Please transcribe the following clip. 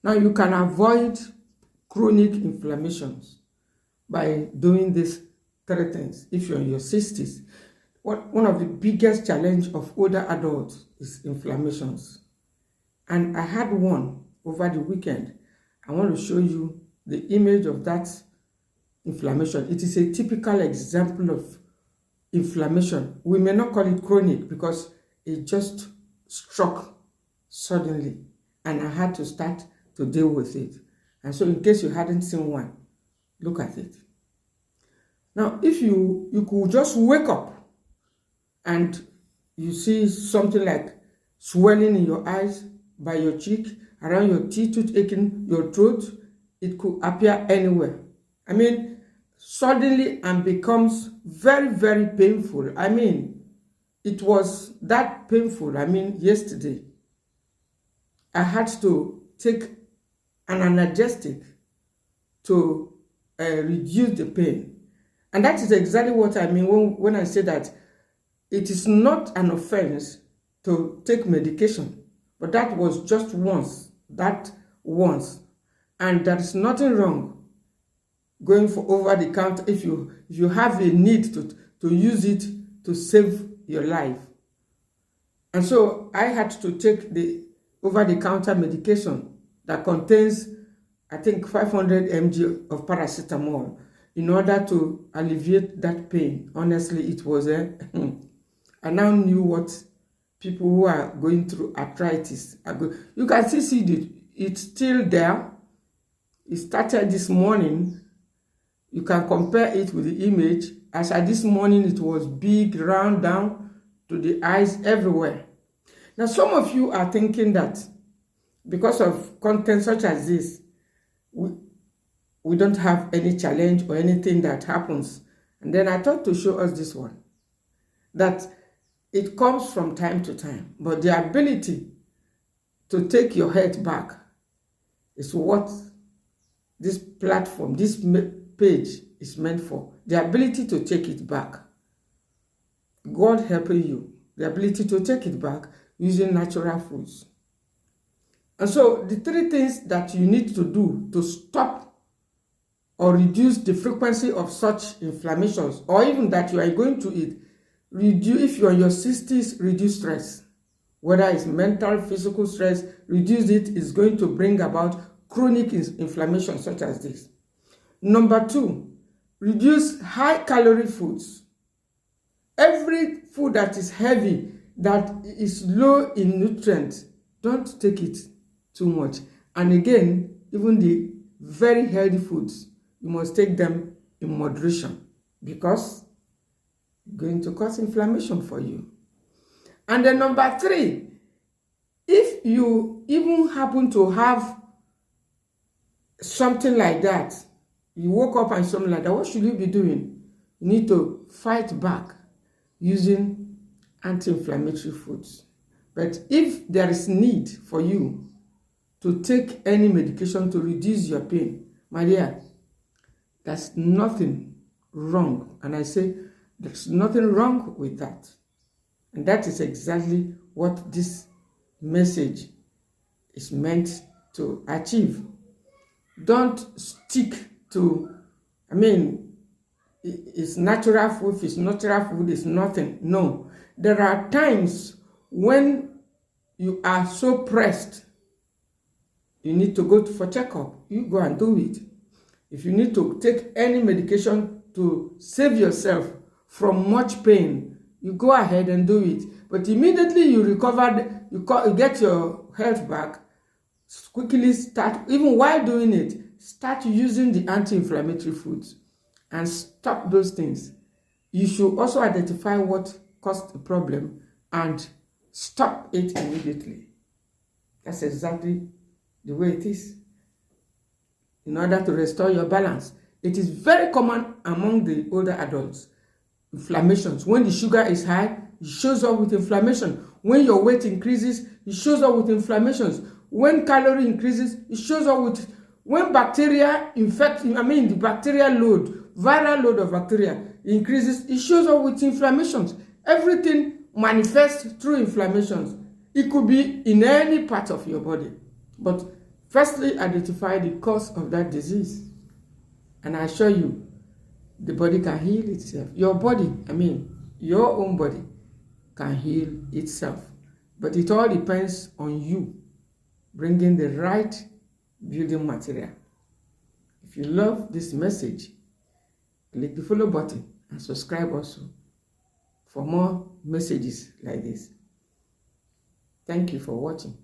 Now you can avoid chronic inflammations by doing these three things. If you're in your 60s, one of the biggest challenge of older adults is inflammations. And I had one over the weekend. I want to show you the image of that inflammation. It is a typical example of inflammation. We may not call it chronic because it just struck suddenly and I had to start to deal with it. And so in case you hadn't seen one, look at it. Now, if you could just wake up and you see something like swelling in your eyes, by your cheek, around your teeth, toothache, your throat, it could appear anywhere. I mean, suddenly and becomes very, very painful. I mean, it was that painful. I mean, yesterday, I had to take an analgesic to reduce the pain. And that is exactly what I mean when I say that it is not an offense to take medication. But that was just once, and there is nothing wrong going for over the counter if you have a need to use it to save your life. And so I had to take the over the counter medication that contains, I think, 500 mg of paracetamol in order to alleviate that pain. Honestly, it was I now knew what people who are going through arthritis are going. You can still see it's still there. It started this morning. You can compare it with the image. As at this morning, it was big, round down to the eyes everywhere. Now, some of you are thinking that because of content such as this, we don't have any challenge or anything that happens. And then I thought to show us this one, that it comes from time to time, but the ability to take your head back is what this platform, this page is meant for. The ability to take it back. God helping you. The ability to take it back using natural foods. And so the three things that you need to do to stop or reduce the frequency of such inflammations, or even that you are going to eat, if you're in your 60s, reduce stress. Whether it's mental, physical stress, reduce it is going to bring about chronic inflammation such as this. Number 2, reduce high-calorie foods. Every food that is heavy, that is low in nutrients, don't take it too much. And again, even the very healthy foods, you must take them in moderation because going to cause inflammation for you. And then number 3, if you even happen to have something like that, you woke up and something like that, what should you be doing? You need to fight back using anti-inflammatory foods. But if there is need for you to take any medication to reduce your pain, my dear, there's nothing wrong. And I say, there's nothing wrong with that. And that is exactly what this message is meant to achieve. Don't stick to, it's natural food, if it's natural food, it's nothing. No. There are times when you are so pressed, you need to go for checkup. You go and do it. If you need to take any medication to save yourself from much pain, you go ahead and do it. But immediately you recover, you get your health back, quickly start, even while doing it, start using the anti-inflammatory foods and stop those things. You should also identify what caused the problem and stop it immediately. That's exactly the way it is. In order to restore your balance. It is very common among the older adults. Inflammations. When the sugar is high, it shows up with inflammation. When your weight increases, it shows up with inflammations. When calorie increases, it shows up with, when bacteria infect, the bacterial load, viral load of bacteria increases, it shows up with inflammations. Everything manifests through inflammations. It could be in any part of your body. But Firstly, identify the cause of that disease. And I assure you, the body can heal itself. Your body, your own body can heal itself. But it all depends on you bringing the right building material. If you love this message, click the follow button and subscribe also for more messages like this. Thank you for watching.